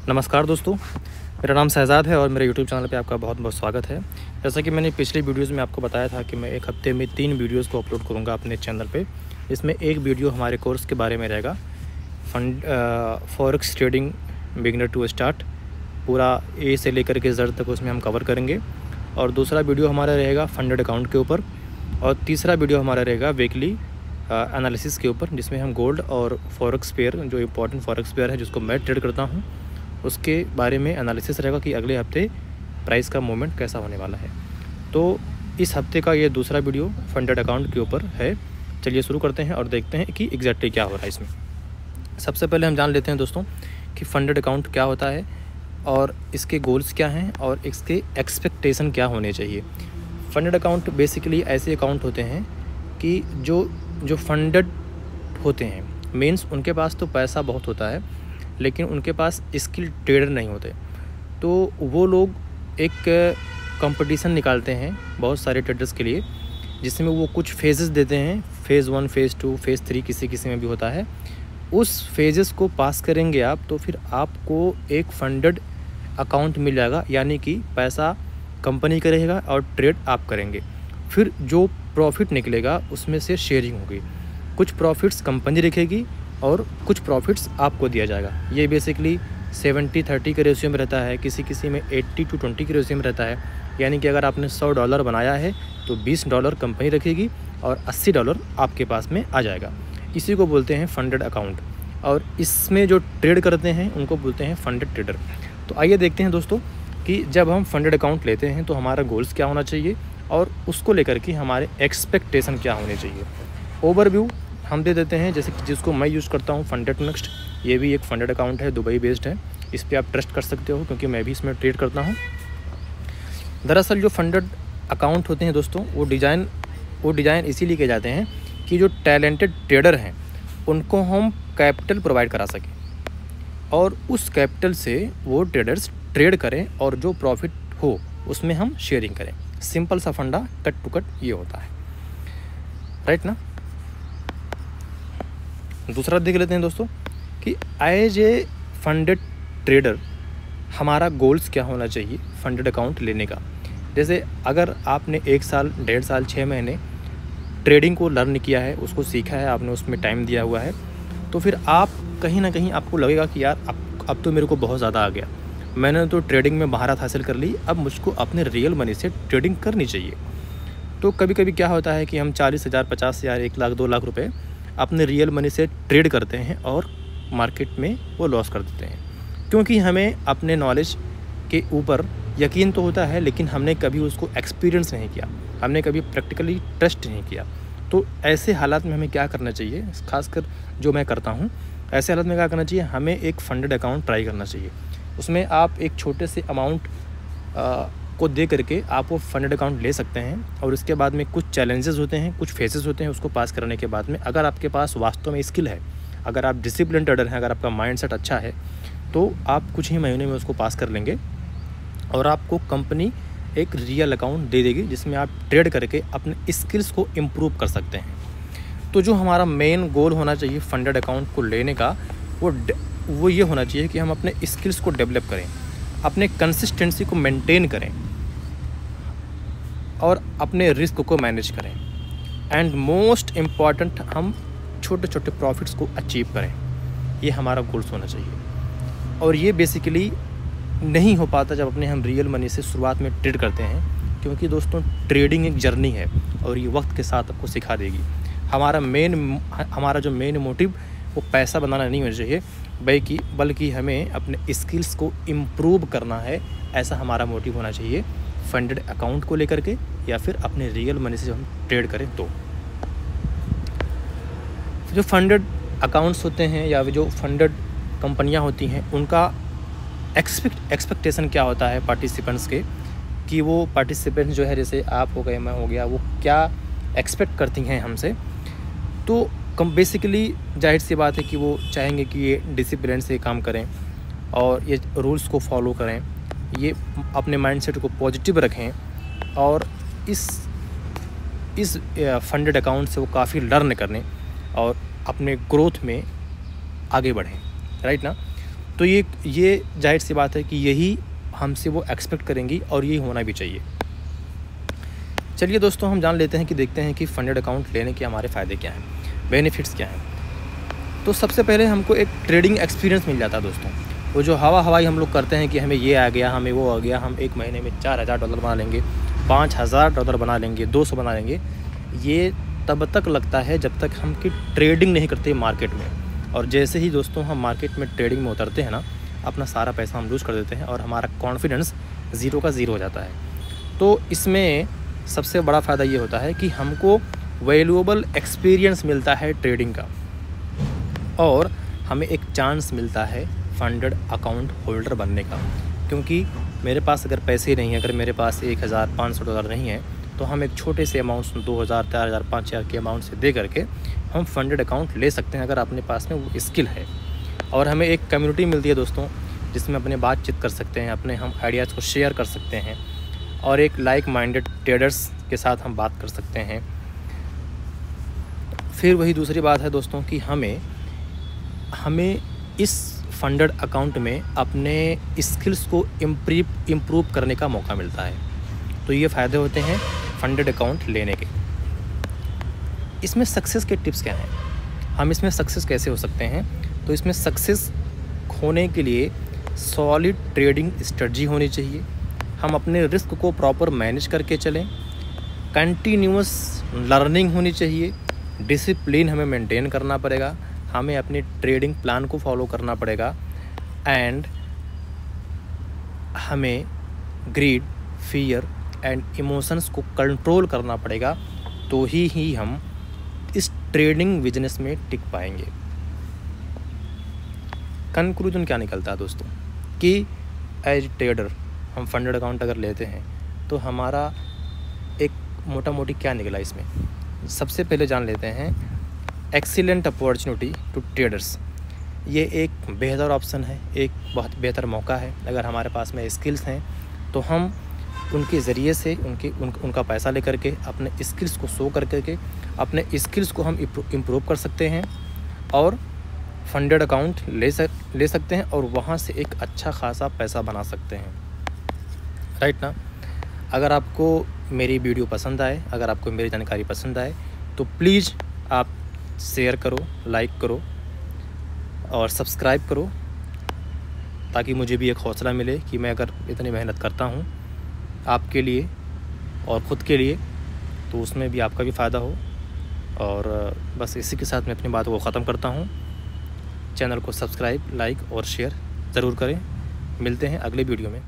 नमस्कार दोस्तों, मेरा नाम शहज़ाद है और मेरे यूट्यूब चैनल पे आपका बहुत बहुत स्वागत है। जैसा कि मैंने पिछली वीडियोज़ में आपको बताया था कि मैं एक हफ्ते में 3 वीडियोज़ को अपलोड करूँगा अपने चैनल पे। इसमें एक वीडियो हमारे कोर्स के बारे में रहेगा, forex trading beginner to start, पूरा ए से लेकर के ज़ेड तक उसमें हम कवर करेंगे। और दूसरा वीडियो हमारा रहेगा फंडेड अकाउंट के ऊपर, और तीसरा वीडियो हमारा रहेगा वीकली एनालिसिस के ऊपर, जिसमें हम गोल्ड और फॉरेक्स पेयर, जो इंपॉर्टेंट फॉरेक्स पेयर है जिसको मैं ट्रेड करता हूँ, उसके बारे में एनालिसिस रहेगा कि अगले हफ्ते प्राइस का मूवमेंट कैसा होने वाला है। तो इस हफ्ते का ये दूसरा वीडियो फंडेड अकाउंट के ऊपर है। चलिए शुरू करते हैं और देखते हैं कि एग्जैक्टली क्या हो रहा है इसमें। सबसे पहले हम जान लेते हैं दोस्तों कि फंडेड अकाउंट क्या होता है और इसके गोल्स क्या हैं और इसके एक्सपेक्टेशन क्या होने चाहिए। फंडेड अकाउंट बेसिकली ऐसे अकाउंट होते हैं कि जो फंडेड होते हैं, मीन्स उनके पास तो पैसा बहुत होता है लेकिन उनके पास स्किल ट्रेडर नहीं होते। तो वो लोग एक कंपटीशन निकालते हैं बहुत सारे ट्रेडर्स के लिए, जिसमें वो कुछ फेजेस देते हैं, फ़ेज़ 1, फ़ेज़ 2, फ़ेज़ 3 किसी में भी होता है। उस फेजेस को पास करेंगे आप तो फिर आपको एक फंडेड अकाउंट मिल जाएगा, यानी कि पैसा कंपनी का रहेगा और ट्रेड आप करेंगे। फिर जो प्रॉफिट निकलेगा उसमें से शेयरिंग होगी, कुछ प्रॉफिट्स कंपनी रखेगी और कुछ प्रॉफिट्स आपको दिया जाएगा। ये बेसिकली 70-30 के रेशियो में रहता है, किसी में 80-20 के रेशियो में रहता है। यानी कि अगर आपने $100 बनाया है तो $20 कंपनी रखेगी और $80 आपके पास में आ जाएगा। इसी को बोलते हैं फंडेड अकाउंट, और इसमें जो ट्रेड करते हैं उनको बोलते हैं फंडेड ट्रेडर। तो आइए देखते हैं दोस्तों कि जब हम फंडेड अकाउंट लेते हैं तो हमारा गोल्स क्या होना चाहिए और उसको लेकर के हमारे एक्सपेक्टेशन क्या होने चाहिए। ओवरव्यू हम दे देते हैं, जैसे कि जिसको मैं यूज़ करता हूँ, फंडेड नेक्स्ट। ये भी एक फंडेड अकाउंट है, दुबई बेस्ड है। इस पर आप ट्रस्ट कर सकते हो क्योंकि मैं भी इसमें ट्रेड करता हूँ। दरअसल जो फंडेड अकाउंट होते हैं दोस्तों, वो डिज़ाइन इसीलिए किए जाते हैं कि जो टैलेंटेड ट्रेडर हैं उनको हम कैपिटल प्रोवाइड करा सकें और उस कैपिटल से वो ट्रेडर्स ट्रेड करें और जो प्रॉफिट हो उसमें हम शेयरिंग करें। सिंपल सा फंडा, कट टू कट ये होता है, राइट ना। दूसरा देख लेते हैं दोस्तों कि एज ए फंडेड ट्रेडर हमारा गोल्स क्या होना चाहिए फंडेड अकाउंट लेने का। जैसे अगर आपने 1 साल, 1.5 साल, 6 महीने ट्रेडिंग को लर्न किया है, उसको सीखा है, आपने उसमें टाइम दिया हुआ है, तो फिर आप कहीं ना कहीं आपको लगेगा कि यार अब तो मेरे को बहुत ज़्यादा आ गया, मैंने तो ट्रेडिंग में महारत हासिल कर ली, अब मुझको अपने रियल मनी से ट्रेडिंग करनी चाहिए। तो कभी कभी क्या होता है कि हम 40,000, 50,000, 1 लाख, 2 लाख रुपये अपने रियल मनी से ट्रेड करते हैं और मार्केट में वो लॉस कर देते हैं, क्योंकि हमें अपने नॉलेज के ऊपर यकीन तो होता है लेकिन हमने कभी उसको एक्सपीरियंस नहीं किया, हमने कभी प्रैक्टिकली टेस्ट नहीं किया। तो ऐसे हालात में हमें क्या करना चाहिए, खासकर जो मैं करता हूँ, ऐसे हालात में क्या करना चाहिए, हमें एक फंडेड अकाउंट ट्राई करना चाहिए। उसमें आप एक छोटे से अमाउंट को दे करके आप वो फंडेड अकाउंट ले सकते हैं, और उसके बाद में कुछ चैलेंजेस होते हैं, कुछ फेजेस होते हैं, उसको पास करने के बाद में अगर आपके पास वास्तव में स्किल है, अगर आप डिसिप्लिन ट्रेडर हैं, अगर आपका माइंडसेट अच्छा है, तो आप कुछ ही महीने में उसको पास कर लेंगे और आपको कंपनी एक रियल अकाउंट दे देगी जिसमें आप ट्रेड करके अपने स्किल्स को इम्प्रूव कर सकते हैं। तो जो हमारा मेन गोल होना चाहिए फंडेड अकाउंट को लेने का, वो ये होना चाहिए कि हम अपने स्किल्स को डेवलप करें, अपने कंसिस्टेंसी को मेंटेन करें और अपने रिस्क को मैनेज करें, एंड मोस्ट इम्पॉर्टेंट हम छोटे छोटे प्रॉफिट्स को अचीव करें। ये हमारा गोल्स होना चाहिए, और ये बेसिकली नहीं हो पाता जब अपने हम रियल मनी से शुरुआत में ट्रेड करते हैं, क्योंकि दोस्तों ट्रेडिंग एक जर्नी है और ये वक्त के साथ आपको सिखा देगी। हमारा जो मेन मोटिव वो पैसा बनाना नहीं होना चाहिए, बल्कि हमें अपने स्किल्स को इम्प्रूव करना है, ऐसा हमारा मोटिव होना चाहिए फंडेड अकाउंट को लेकर के, या फिर अपने रियल मनी से हम ट्रेड करें। तो जो फंडेड अकाउंट्स होते हैं या जो फंडेड कंपनियां होती हैं, उनका एक्सपेक्टेशन क्या होता है पार्टिसिपेंट्स के, कि वो पार्टिसिपेंट्स जो है, जैसे आप हो गए, मैं हो गया, वो क्या एक्सपेक्ट करती हैं हमसे। तो बेसिकली जाहिर सी बात है कि वो चाहेंगे कि ये डिसिप्लिन से काम करें और ये रूल्स को फॉलो करें, ये अपने माइंडसेट को पॉजिटिव रखें और इस फंडेड अकाउंट से वो काफ़ी लर्न करने और अपने ग्रोथ में आगे बढ़ें, राइट ना। तो ये जाहिर सी बात है कि यही हमसे वो एक्सपेक्ट करेंगी और यही होना भी चाहिए। चलिए दोस्तों, हम जान लेते हैं कि देखते हैं कि फंडेड अकाउंट लेने के हमारे फ़ायदे क्या हैं, बेनिफिट्स क्या हैं। तो सबसे पहले हमको एक ट्रेडिंग एक्सपीरियंस मिल जाता है दोस्तों। वो जो हवाई हम लोग करते हैं कि हमें ये आ गया, हमें वो आ गया, हम एक महीने में $4000 बना लेंगे, $5000 बना लेंगे, 200 बना लेंगे, ये तब तक लगता है जब तक हम की ट्रेडिंग नहीं करते मार्केट में। और जैसे ही दोस्तों हम मार्केट में ट्रेडिंग में उतरते हैं ना, अपना सारा पैसा हम लूज़ कर देते हैं और हमारा कॉन्फिडेंस ज़ीरो का ज़ीरो हो जाता है। तो इसमें सबसे बड़ा फ़ायदा ये होता है कि हमको वैल्यूएबल एक्सपीरियंस मिलता है ट्रेडिंग का, और हमें एक चांस मिलता है फंडेड अकाउंट होल्डर बनने का। क्योंकि मेरे पास अगर पैसे नहीं हैं, अगर मेरे पास $1500 नहीं है, तो हम एक छोटे से अमाउंट 2000, 4000, 5000 के अमाउंट से दे करके हम फंडेड अकाउंट ले सकते हैं अगर अपने पास में वो स्किल है। और हमें एक कम्युनिटी मिलती है दोस्तों, जिसमें अपने बातचीत कर सकते हैं, अपने हम आइडियाज़ को शेयर कर सकते हैं, और एक लाइक माइंडेड ट्रेडर्स के साथ हम बात कर सकते हैं। फिर वही दूसरी बात है दोस्तों कि हमें इस फंडेड अकाउंट में अपने स्किल्स को इम्प्रूव करने का मौका मिलता है। तो ये फ़ायदे होते हैं फंडेड अकाउंट लेने के। इसमें सक्सेस के टिप्स क्या हैं, हम इसमें सक्सेस कैसे हो सकते हैं? तो इसमें सक्सेस होने के लिए सॉलिड ट्रेडिंग स्ट्रेटजी होनी चाहिए, हम अपने रिस्क को प्रॉपर मैनेज करके चलें, कंटिन्यूअस लर्निंग होनी चाहिए, डिसिप्लिन हमें मेंटेन करना पड़ेगा, हमें अपने ट्रेडिंग प्लान को फॉलो करना पड़ेगा, एंड हमें ग्रीड, फियर एंड इमोशंस को कंट्रोल करना पड़ेगा। तो ही हम इस ट्रेडिंग बिजनेस में टिक पाएंगे। कंक्लूजन क्या निकलता है दोस्तों कि एज ट्रेडर हम फंडेड अकाउंट अगर लेते हैं तो हमारा एक मोटा मोटी क्या निकला इसमें। सबसे पहले जान लेते हैं एक्सीलेंट अपॉर्चुनिटी टू ट्रेडर्स। ये एक बेहतर ऑप्शन है, एक बहुत बेहतर मौका है। अगर हमारे पास में स्किल्स हैं तो हम उनके ज़रिए से उनका पैसा ले करके अपने स्किल्स को शो करके अपने स्किल्स को हम इम्प्रूव कर सकते हैं और फंडेड अकाउंट ले सकते हैं और वहाँ से एक अच्छा खासा पैसा बना सकते हैं, राइट ना। अगर आपको मेरी वीडियो पसंद आए, अगर आपको मेरी जानकारी पसंद आए तो प्लीज़ आप शेयर करो, लाइक करो और सब्सक्राइब करो, ताकि मुझे भी एक हौसला मिले कि मैं अगर इतनी मेहनत करता हूँ आपके लिए और ख़ुद के लिए तो उसमें भी आपका भी फ़ायदा हो। और बस इसी के साथ मैं अपनी बात को ख़त्म करता हूँ। चैनल को सब्सक्राइब, लाइक और शेयर ज़रूर करें। मिलते हैं अगले वीडियो में।